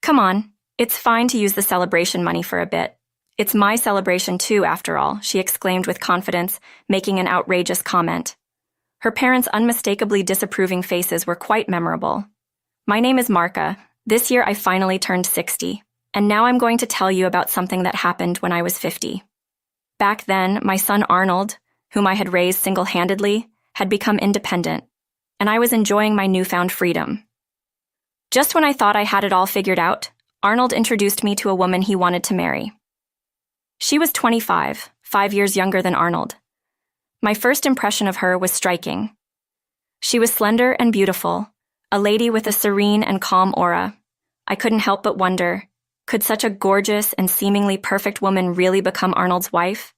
Come on, it's fine to use the celebration money for a bit. It's my celebration too, after all, she exclaimed with confidence, making an outrageous comment. Her parents' unmistakably disapproving faces were quite memorable. My name is Marka. This year I finally turned 60, and now I'm going to tell you about something that happened when I was 50. Back then, my son Arnold, whom I had raised single-handedly, had become independent, and I was enjoying my newfound freedom. Just when I thought I had it all figured out, Arnold introduced me to a woman he wanted to marry. She was 25, 5 years younger than Arnold. My first impression of her was striking. She was slender and beautiful, a lady with a serene and calm aura. I couldn't help but wonder, could such a gorgeous and seemingly perfect woman really become Arnold's wife?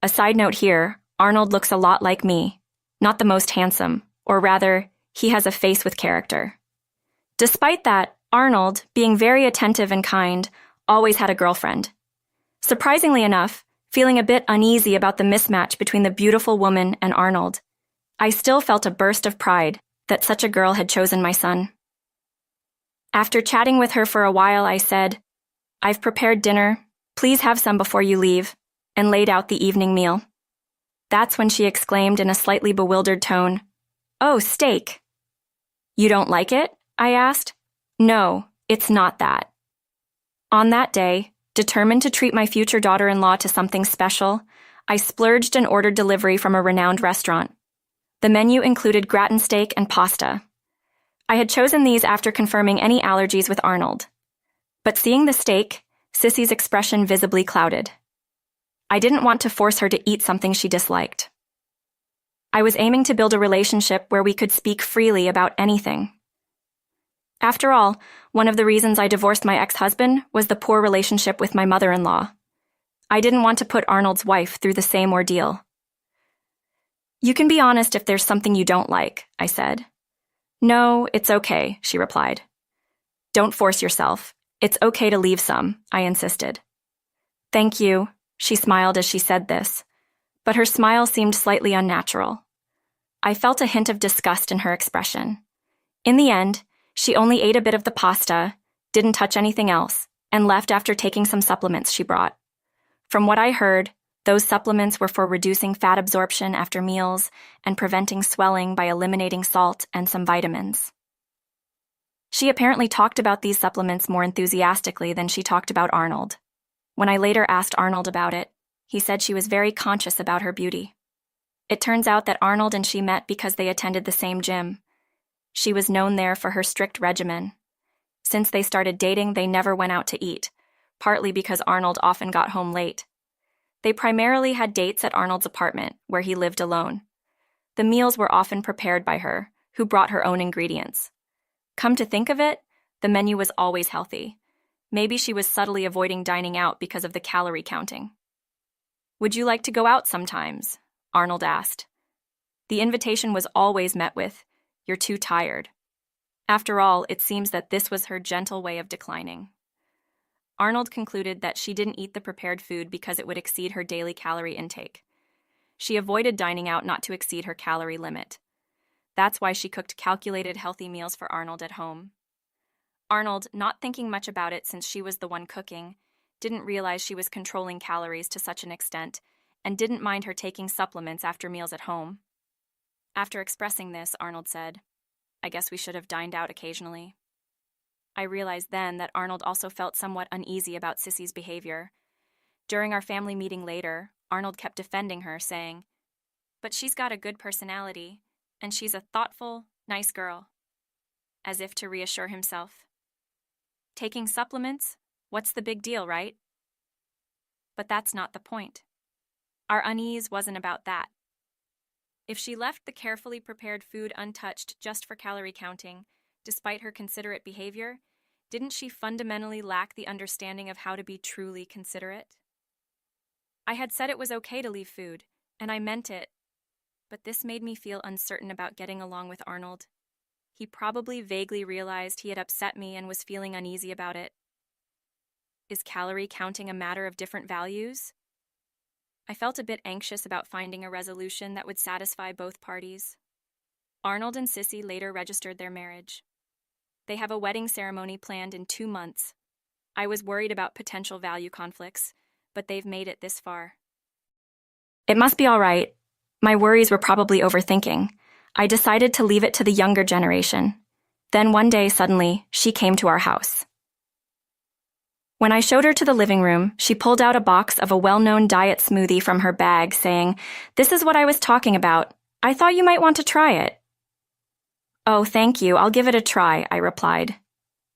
A side note here, Arnold looks a lot like me, not the most handsome, or rather, he has a face with character. Despite that, Arnold, being very attentive and kind, always had a girlfriend. Surprisingly enough, feeling a bit uneasy about the mismatch between the beautiful woman and Arnold, I still felt a burst of pride that such a girl had chosen my son. After chatting with her for a while, I said, "I've prepared dinner. Please have some before you leave," and laid out the evening meal. That's when she exclaimed in a slightly bewildered tone, "Oh, steak." "You don't like it?" I asked. "No, it's not that." On that day, determined to treat my future daughter-in-law to something special, I splurged and ordered delivery from a renowned restaurant. The menu included gratin steak and pasta. I had chosen these after confirming any allergies with Arnold. But seeing the steak, Sissy's expression visibly clouded. I didn't want to force her to eat something she disliked. I was aiming to build a relationship where we could speak freely about anything. After all, one of the reasons I divorced my ex-husband was the poor relationship with my mother-in-law. I didn't want to put Arnold's wife through the same ordeal. "You can be honest if there's something you don't like," I said. "No, it's okay," she replied. "Don't force yourself. It's okay to leave some," I insisted. "Thank you," she smiled as she said this, but her smile seemed slightly unnatural. I felt a hint of disgust in her expression. In the end, she only ate a bit of the pasta, didn't touch anything else, and left after taking some supplements she brought. From what I heard, those supplements were for reducing fat absorption after meals and preventing swelling by eliminating salt and some vitamins. She apparently talked about these supplements more enthusiastically than she talked about Arnold. When I later asked Arnold about it, he said she was very conscious about her beauty. It turns out that Arnold and she met because they attended the same gym. She was known there for her strict regimen. Since they started dating, they never went out to eat, partly because Arnold often got home late. They primarily had dates at Arnold's apartment, where he lived alone. The meals were often prepared by her, who brought her own ingredients. Come to think of it, the menu was always healthy. Maybe she was subtly avoiding dining out because of the calorie counting. "Would you like to go out sometimes?" Arnold asked. The invitation was always met with, "You're too tired." After all, it seems that this was her gentle way of declining. Arnold concluded that she didn't eat the prepared food because it would exceed her daily calorie intake. She avoided dining out not to exceed her calorie limit. That's why she cooked calculated healthy meals for Arnold at home. Arnold, not thinking much about it since she was the one cooking, didn't realize she was controlling calories to such an extent, and didn't mind her taking supplements after meals at home. After expressing this, Arnold said, "I guess we should have dined out occasionally." I realized then that Arnold also felt somewhat uneasy about Sissy's behavior. During our family meeting later, Arnold kept defending her, saying, "But she's got a good personality, and she's a thoughtful, nice girl," as if to reassure himself. Taking supplements? What's the big deal, right? But that's not the point. Our unease wasn't about that. If she left the carefully prepared food untouched just for calorie counting, despite her considerate behavior, didn't she fundamentally lack the understanding of how to be truly considerate? I had said it was okay to leave food, and I meant it, but this made me feel uncertain about getting along with Arnold. He probably vaguely realized he had upset me and was feeling uneasy about it. Is calorie counting a matter of different values? I felt a bit anxious about finding a resolution that would satisfy both parties. Arnold and Sissy later registered their marriage. They have a wedding ceremony planned in 2 months. I was worried about potential value conflicts, but they've made it this far. It must be all right. My worries were probably overthinking. I decided to leave it to the younger generation. Then one day, suddenly, she came to our house. When I showed her to the living room, she pulled out a box of a well-known diet smoothie from her bag, saying, "This is what I was talking about. I thought you might want to try it." "Oh, thank you. I'll give it a try," I replied.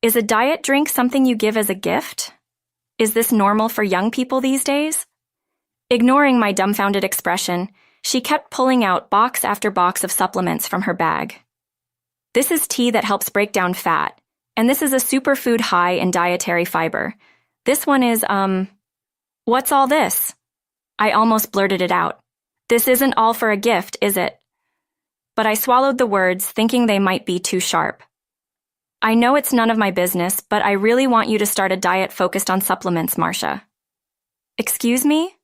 "Is a diet drink something you give as a gift? Is this normal for young people these days?" Ignoring my dumbfounded expression, she kept pulling out box after box of supplements from her bag. "This is tea that helps break down fat, and this is a superfood high in dietary fiber. This one is, what's all this?" I almost blurted it out. "This isn't all for a gift, is it?" But I swallowed the words, thinking they might be too sharp. "I know it's none of my business, but I really want you to start a diet focused on supplements, Marcia." "Excuse me?"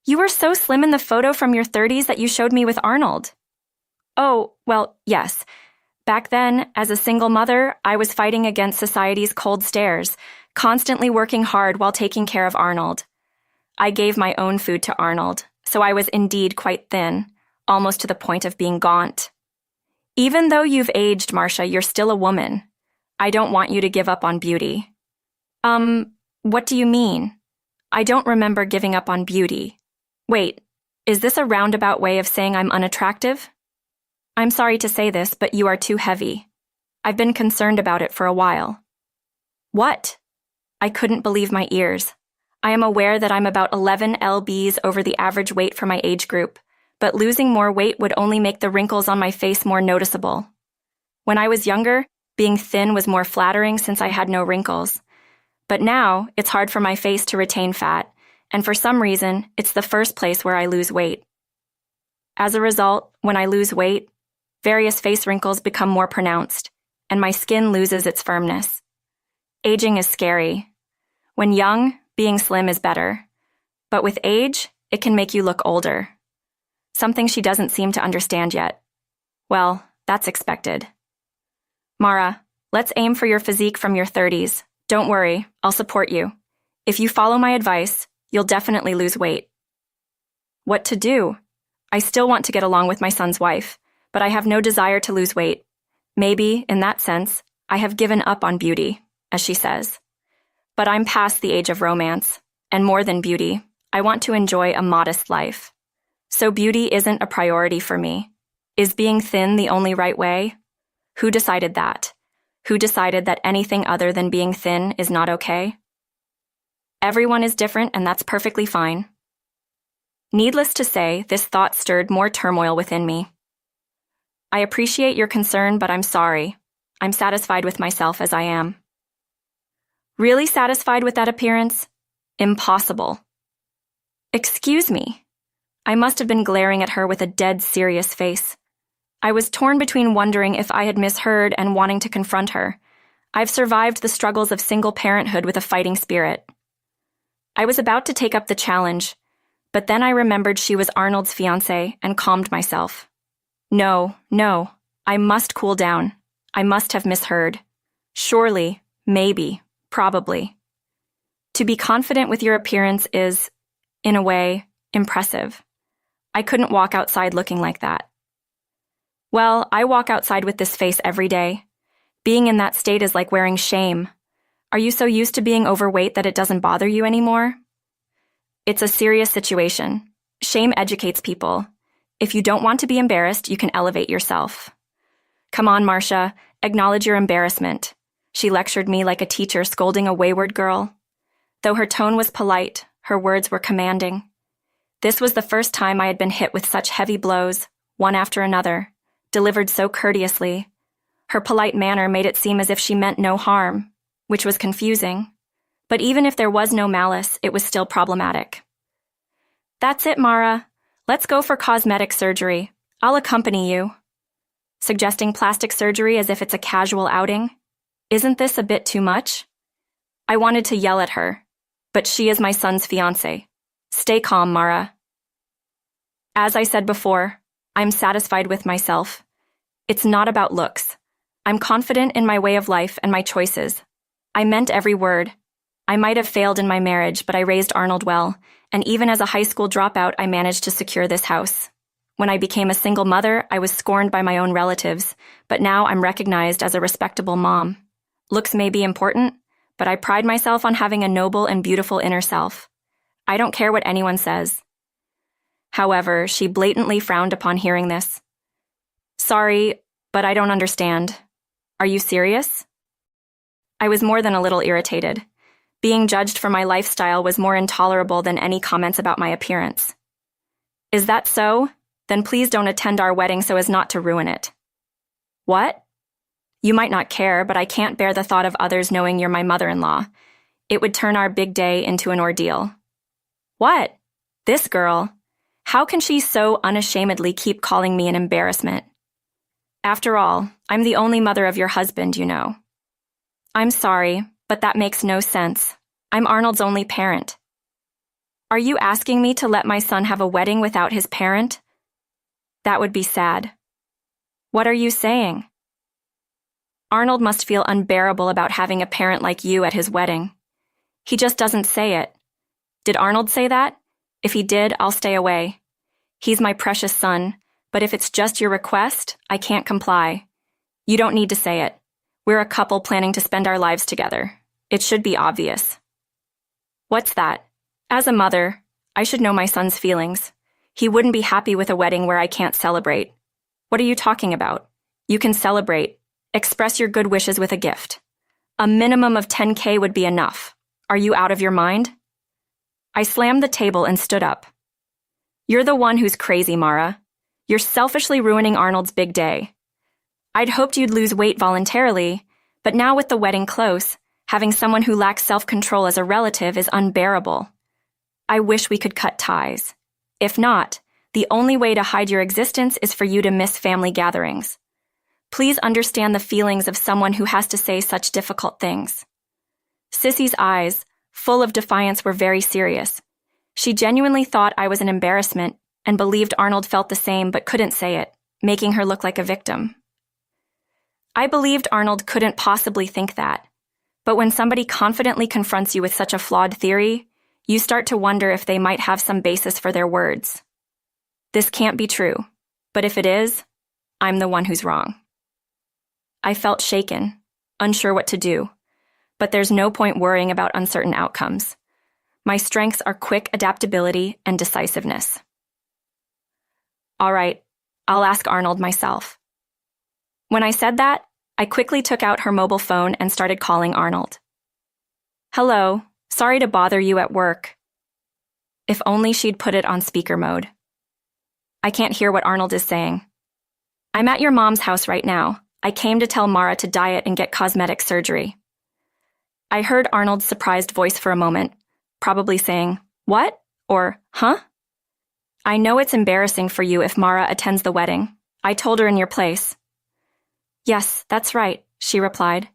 "You were so slim in the photo from your 30s that you showed me with Arnold." "Oh, well, yes. Back then, as a single mother, I was fighting against society's cold stares, constantly working hard while taking care of Arnold. I gave my own food to Arnold, so I was indeed quite thin, almost to the point of being gaunt. Even though you've aged, Marcia, you're still a woman. I don't want you to give up on beauty." What do you mean?" "I don't remember giving up on beauty." "Wait, is this a roundabout way of saying I'm unattractive?" "I'm sorry to say this, but you are too heavy. I've been concerned about it for a while." "What?" I couldn't believe my ears. I am aware that I'm about 11 lbs over the average weight for my age group, but losing more weight would only make the wrinkles on my face more noticeable. When I was younger, being thin was more flattering since I had no wrinkles. But now, it's hard for my face to retain fat, and for some reason, it's the first place where I lose weight. As a result, when I lose weight, various face wrinkles become more pronounced, and my skin loses its firmness. Aging is scary. When young, being slim is better. But with age, it can make you look older. Something she doesn't seem to understand yet. Well, that's expected. "Mara, let's aim for your physique from your 30s. Don't worry, I'll support you. If you follow my advice, you'll definitely lose weight." What to do? I still want to get along with my son's wife, but I have no desire to lose weight. Maybe, in that sense, I have given up on beauty, as she says. But I'm past the age of romance, and more than beauty, I want to enjoy a modest life. So beauty isn't a priority for me. Is being thin the only right way? Who decided that? Who decided that anything other than being thin is not okay? Everyone is different, and that's perfectly fine. Needless to say, this thought stirred more turmoil within me. I appreciate your concern, but I'm sorry. I'm satisfied with myself as I am. Really satisfied with that appearance? Impossible. Excuse me. I must have been glaring at her with a dead serious face. I was torn between wondering if I had misheard and wanting to confront her. I've survived the struggles of single parenthood with a fighting spirit. I was about to take up the challenge, but then I remembered she was Arnold's fiancée and calmed myself. No, I must cool down. I must have misheard. Surely, maybe, probably. To be confident with your appearance is, in a way, impressive. I couldn't walk outside looking like that. Well, I walk outside with this face every day. Being in that state is like wearing shame. Are you so used to being overweight that it doesn't bother you anymore? It's a serious situation. Shame educates people. If you don't want to be embarrassed, you can elevate yourself. Come on, Marcia, acknowledge your embarrassment. She lectured me like a teacher scolding a wayward girl. Though her tone was polite, her words were commanding. This was the first time I had been hit with such heavy blows, one after another, delivered so courteously. Her polite manner made it seem as if she meant no harm, which was confusing. But even if there was no malice, it was still problematic. "That's it, Mara. Let's go for cosmetic surgery. I'll accompany you." Suggesting plastic surgery as if it's a casual outing? Isn't this a bit too much? I wanted to yell at her, but she is my son's fiancée. Stay calm, Mara. As I said before, I'm satisfied with myself. It's not about looks. I'm confident in my way of life and my choices. I meant every word. I might have failed in my marriage, but I raised Arnold well, and even as a high school dropout, I managed to secure this house. When I became a single mother, I was scorned by my own relatives, but now I'm recognized as a respectable mom. Looks may be important, but I pride myself on having a noble and beautiful inner self. I don't care what anyone says. However, she blatantly frowned upon hearing this. Sorry, but I don't understand. Are you serious? I was more than a little irritated. Being judged for my lifestyle was more intolerable than any comments about my appearance. Is that so? Then please don't attend our wedding so as not to ruin it. What? You might not care, but I can't bear the thought of others knowing you're my mother-in-law. It would turn our big day into an ordeal. What? This girl? How can she so unashamedly keep calling me an embarrassment? After all, I'm the only mother of your husband, you know. I'm sorry, but that makes no sense. I'm Arnold's only parent. Are you asking me to let my son have a wedding without his parent? That would be sad. What are you saying? Arnold must feel unbearable about having a parent like you at his wedding. He just doesn't say it. Did Arnold say that? If he did, I'll stay away. He's my precious son, but if it's just your request, I can't comply. You don't need to say it. We're a couple planning to spend our lives together. It should be obvious. What's that? As a mother, I should know my son's feelings. He wouldn't be happy with a wedding where I can't celebrate. What are you talking about? You can celebrate. Express your good wishes with a gift. A minimum of $10,000 would be enough. Are you out of your mind? I slammed the table and stood up. You're the one who's crazy, Mara. You're selfishly ruining Arnold's big day. I'd hoped you'd lose weight voluntarily, but now with the wedding close, having someone who lacks self-control as a relative is unbearable. I wish we could cut ties. If not, the only way to hide your existence is for you to miss family gatherings. Please understand the feelings of someone who has to say such difficult things. Sissy's eyes, full of defiance, were very serious. She genuinely thought I was an embarrassment and believed Arnold felt the same but couldn't say it, making her look like a victim. I believed Arnold couldn't possibly think that. But when somebody confidently confronts you with such a flawed theory, you start to wonder if they might have some basis for their words. This can't be true, but if it is, I'm the one who's wrong. I felt shaken, unsure what to do, but there's no point worrying about uncertain outcomes. My strengths are quick adaptability and decisiveness. All right, I'll ask Arnold myself. When I said that, I quickly took out her mobile phone and started calling Arnold. Hello, sorry to bother you at work. If only she'd put it on speaker mode. I can't hear what Arnold is saying. I'm at your mom's house right now. I came to tell Mara to diet and get cosmetic surgery. I heard Arnold's surprised voice for a moment, probably saying, what? Or, huh? I know it's embarrassing for you if Mara attends the wedding. I told her in your place. Yes, that's right, she replied.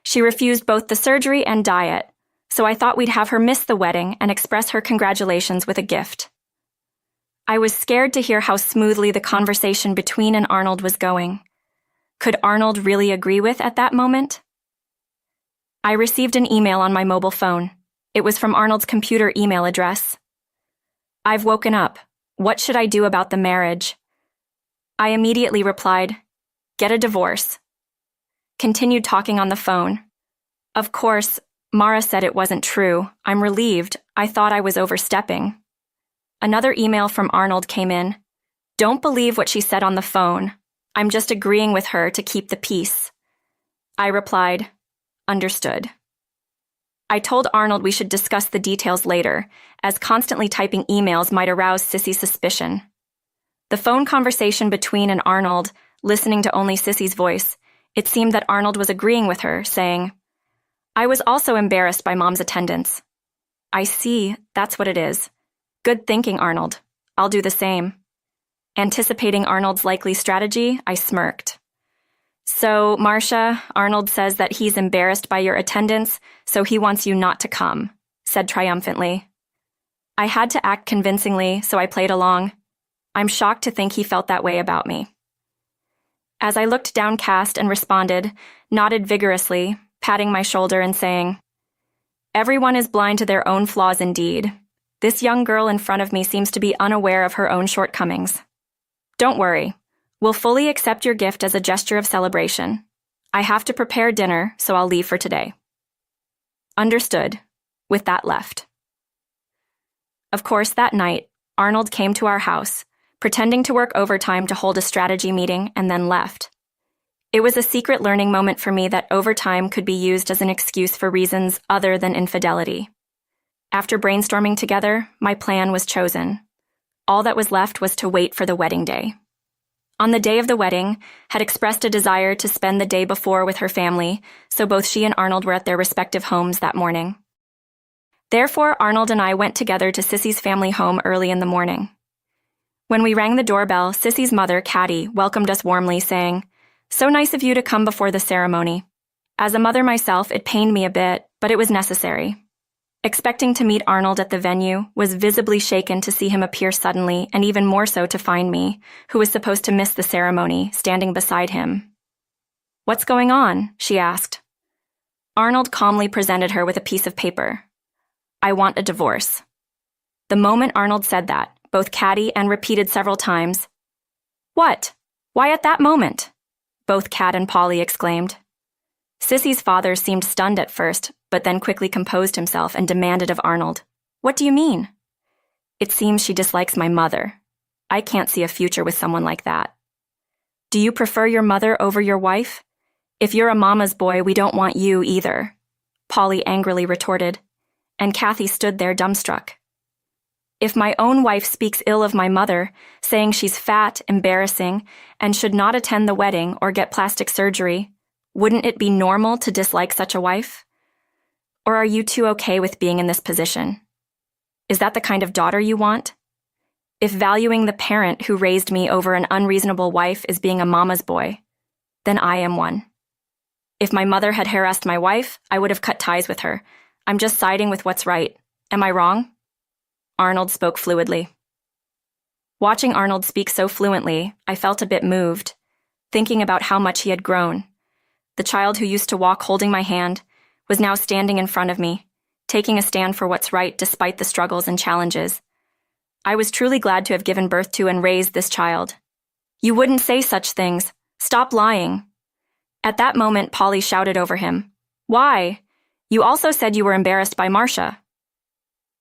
She refused both the surgery and diet, so I thought we'd have her miss the wedding and express her congratulations with a gift. I was scared to hear how smoothly the conversation between and Arnold was going. Could Arnold really agree with at that moment? I received an email on my mobile phone. It was from Arnold's computer email address. I've woken up. What should I do about the marriage? I immediately replied, get a divorce. Continued talking on the phone. Of course, Mara said it wasn't true. I'm relieved. I thought I was overstepping. Another email from Arnold came in. Don't believe what she said on the phone. I'm just agreeing with her to keep the peace. I replied, understood. I told Arnold we should discuss the details later, as constantly typing emails might arouse Sissy's suspicion. The phone conversation between and Arnold, listening to only Sissy's voice, it seemed that Arnold was agreeing with her, saying, I was also embarrassed by Mom's attendance. I see, that's what it is. Good thinking, Arnold. I'll do the same. Anticipating Arnold's likely strategy, I smirked. So, Marcia, Arnold says that he's embarrassed by your attendance, so he wants you not to come, said triumphantly. I had to act convincingly, so I played along. I'm shocked to think he felt that way about me. As I looked downcast and responded, nodded vigorously, patting my shoulder and saying, "Everyone is blind to their own flaws indeed. This young girl in front of me seems to be unaware of her own shortcomings. Don't worry. We'll fully accept your gift as a gesture of celebration. I have to prepare dinner, so I'll leave for today." Understood. With that left. Of course, that night, Arnold came to our house, pretending to work overtime to hold a strategy meeting, and then left. It was a secret learning moment for me that overtime could be used as an excuse for reasons other than infidelity. After brainstorming together, my plan was chosen. All that was left was to wait for the wedding day. On the day of the wedding, had expressed a desire to spend the day before with her family, so both she and Arnold were at their respective homes that morning. Therefore, Arnold and I went together to Sissy's family home early in the morning. When we rang the doorbell, Sissy's mother, Caddy, welcomed us warmly, saying, "So nice of you to come before the ceremony." As a mother myself, it pained me a bit, but it was necessary. Expecting to meet Arnold at the venue, was visibly shaken to see him appear suddenly, and even more so to find me, who was supposed to miss the ceremony, standing beside him. "What's going on?" she asked. Arnold calmly presented her with a piece of paper. "I want a divorce." The moment Arnold said that, both Caddy and repeated several times, "What? Why at that moment?" both Kat and Polly exclaimed. Sissy's father seemed stunned at first, but then quickly composed himself and demanded of Arnold, "What do you mean?" "It seems she dislikes my mother. I can't see a future with someone like that." "Do you prefer your mother over your wife? If you're a mama's boy, we don't want you either," Polly angrily retorted, and Kathy stood there dumbstruck. "If my own wife speaks ill of my mother, saying she's fat, embarrassing, and should not attend the wedding or get plastic surgery, wouldn't it be normal to dislike such a wife? Or are you too okay with being in this position? Is that the kind of daughter you want? If valuing the parent who raised me over an unreasonable wife is being a mama's boy, then I am one. If my mother had harassed my wife, I would have cut ties with her. I'm just siding with what's right. Am I wrong?" Arnold spoke fluidly. Watching Arnold speak so fluently, I felt a bit moved, thinking about how much he had grown. The child who used to walk holding my hand was now standing in front of me, taking a stand for what's right despite the struggles and challenges. I was truly glad to have given birth to and raised this child. "You wouldn't say such things. Stop lying." At that moment, Polly shouted over him, "Why? You also said you were embarrassed by Marcia."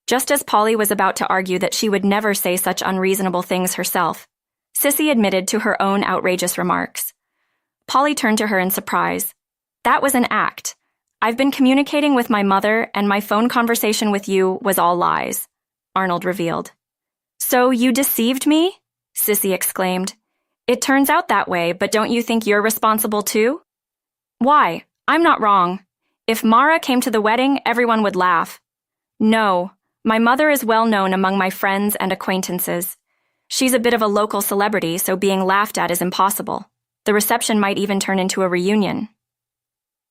Just as Polly was about to argue that she would never say such unreasonable things herself, Sissy admitted to her own outrageous remarks. Polly turned to her in surprise. "That was an act. I've been communicating with my mother, and my phone conversation with you was all lies," Arnold revealed. "So you deceived me?" Sissy exclaimed. "It turns out that way, but don't you think you're responsible too?" "Why? I'm not wrong. If Mara came to the wedding, everyone would laugh." "No. My mother is well known among my friends and acquaintances. She's a bit of a local celebrity, so being laughed at is impossible. The reception might even turn into a reunion."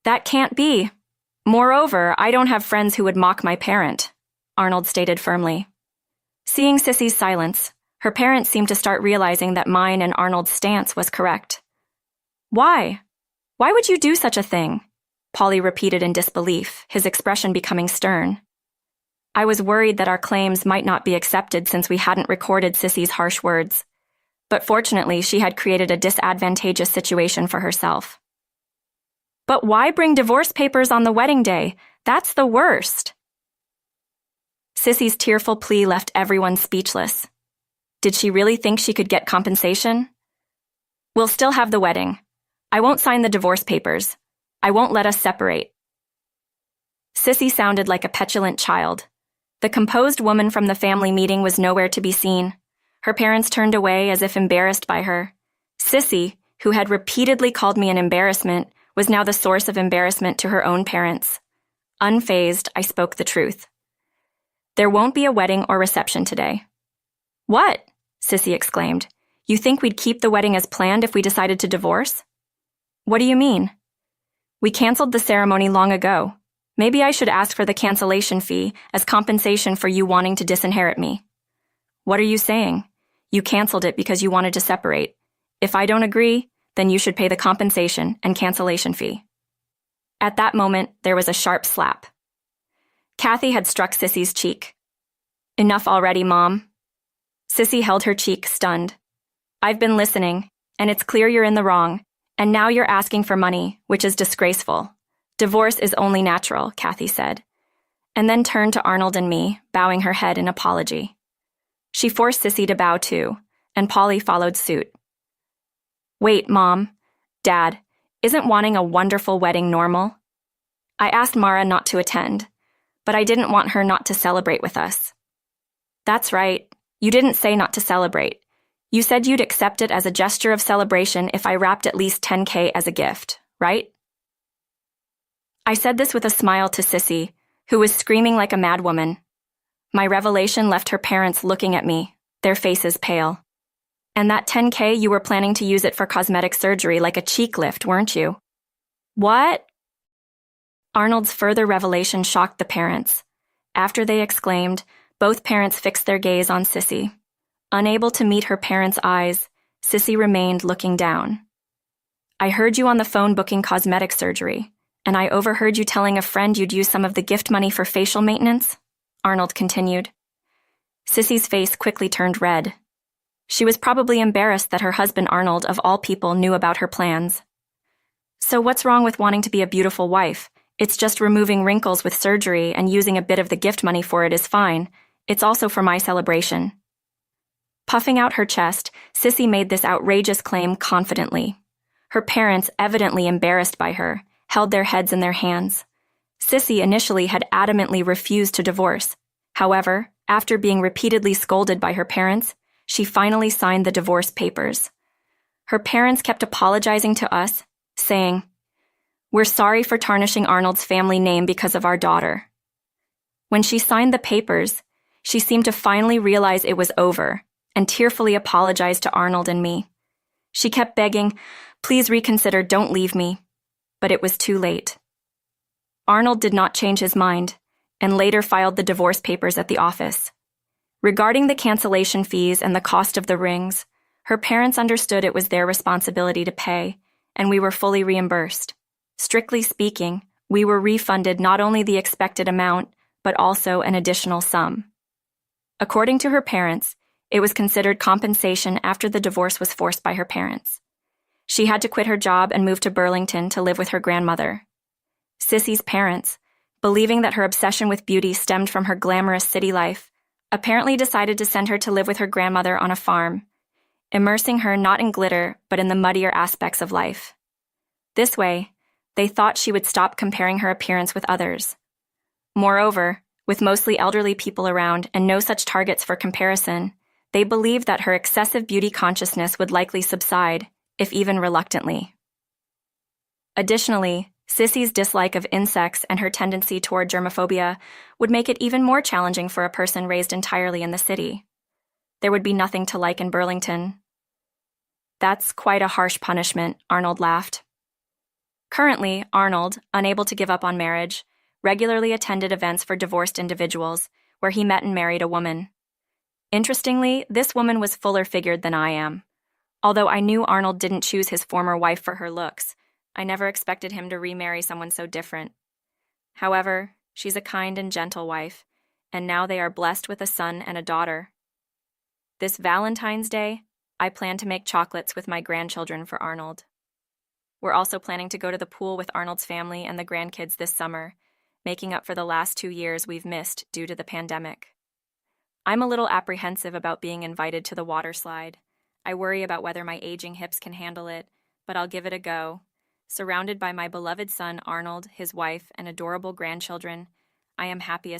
"That can't be. Moreover, I don't have friends who would mock my parent," Arnold stated firmly. Seeing Sissy's silence, her parents seemed to start realizing that mine and Arnold's stance was correct. "Why? Why would you do such a thing?" Polly repeated in disbelief, his expression becoming stern. I was worried that our claims might not be accepted since we hadn't recorded Sissy's harsh words. But fortunately, she had created a disadvantageous situation for herself. "But why bring divorce papers on the wedding day? That's the worst." Sissy's tearful plea left everyone speechless. Did she really think she could get compensation? "We'll still have the wedding. I won't sign the divorce papers. I won't let us separate." Sissy sounded like a petulant child. The composed woman from the family meeting was nowhere to be seen. Her parents turned away as if embarrassed by her. Sissy, who had repeatedly called me an embarrassment, was now the source of embarrassment to her own parents. Unfazed, I spoke the truth. "There won't be a wedding or reception today." "What?" Sissy exclaimed. "You think we'd keep the wedding as planned if we decided to divorce?" "What do you mean?" "We canceled the ceremony long ago. Maybe I should ask for the cancellation fee as compensation for you wanting to disinherit me." "What are you saying? You canceled it because you wanted to separate. If I don't agree, then you should pay the compensation and cancellation fee. At that moment, there was a sharp slap. Kathy had struck Sissy's cheek. Enough already, Mom. Sissy held her cheek, stunned. I've been listening, and it's clear you're in the wrong, and now you're asking for money, which is disgraceful. Divorce is only natural, Kathy said, and then turned to Arnold and me, bowing her head in apology. She forced Sissy to bow too, and Polly followed suit. Wait, Mom, Dad, isn't wanting a wonderful wedding normal? I asked Mara not to attend, but I didn't want her not to celebrate with us. That's right, you didn't say not to celebrate. You said you'd accept it as a gesture of celebration if I wrapped at least $10K as a gift, right? I said this with a smile to Sissy, who was screaming like a madwoman. My revelation left her parents looking at me, their faces pale. And that $10K, you were planning to use it for cosmetic surgery like a cheek lift, weren't you? What? Arnold's further revelation shocked the parents. After they exclaimed, both parents fixed their gaze on Sissy. Unable to meet her parents' eyes, Sissy remained looking down. I heard you on the phone booking cosmetic surgery, and I overheard you telling a friend you'd use some of the gift money for facial maintenance, Arnold continued. Sissy's face quickly turned red. She was probably embarrassed that her husband Arnold, of all people, knew about her plans. So what's wrong with wanting to be a beautiful wife? It's just removing wrinkles with surgery and using a bit of the gift money for it is fine. It's also for my celebration. Puffing out her chest, Sissy made this outrageous claim confidently. Her parents, evidently embarrassed by her, held their heads in their hands. Sissy initially had adamantly refused to divorce. However, after being repeatedly scolded by her parents, she finally signed the divorce papers. Her parents kept apologizing to us, saying, "We're sorry for tarnishing Arnold's family name because of our daughter." When she signed the papers, she seemed to finally realize it was over and tearfully apologized to Arnold and me. She kept begging, "Please reconsider, don't leave me." But it was too late. Arnold did not change his mind and later filed the divorce papers at the office. Regarding the cancellation fees and the cost of the rings, her parents understood it was their responsibility to pay, and we were fully reimbursed. Strictly speaking, we were refunded not only the expected amount, but also an additional sum. According to her parents, it was considered compensation after the divorce was forced by her parents. She had to quit her job and move to Burlington to live with her grandmother. Sissy's parents, believing that her obsession with beauty stemmed from her glamorous city life, apparently decided to send her to live with her grandmother on a farm, immersing her not in glitter but in the muddier aspects of life. This way, they thought she would stop comparing her appearance with others. Moreover, with mostly elderly people around and no such targets for comparison, they believed that her excessive beauty consciousness would likely subside, if even reluctantly. Additionally, Sissy's dislike of insects and her tendency toward germophobia would make it even more challenging for a person raised entirely in the city. There would be nothing to like in Burlington. That's quite a harsh punishment, Arnold laughed. Currently, Arnold, unable to give up on marriage, regularly attended events for divorced individuals, where he met and married a woman. Interestingly, this woman was fuller-figured than I am. Although I knew Arnold didn't choose his former wife for her looks, I never expected him to remarry someone so different. However, she's a kind and gentle wife, and now they are blessed with a son and a daughter. This Valentine's Day, I plan to make chocolates with my grandchildren for Arnold. We're also planning to go to the pool with Arnold's family and the grandkids this summer, making up for the last 2 years we've missed due to the pandemic. I'm a little apprehensive about being invited to the water slide. I worry about whether my aging hips can handle it, but I'll give it a go. Surrounded by my beloved son Arnold, his wife, and adorable grandchildren, I am happy as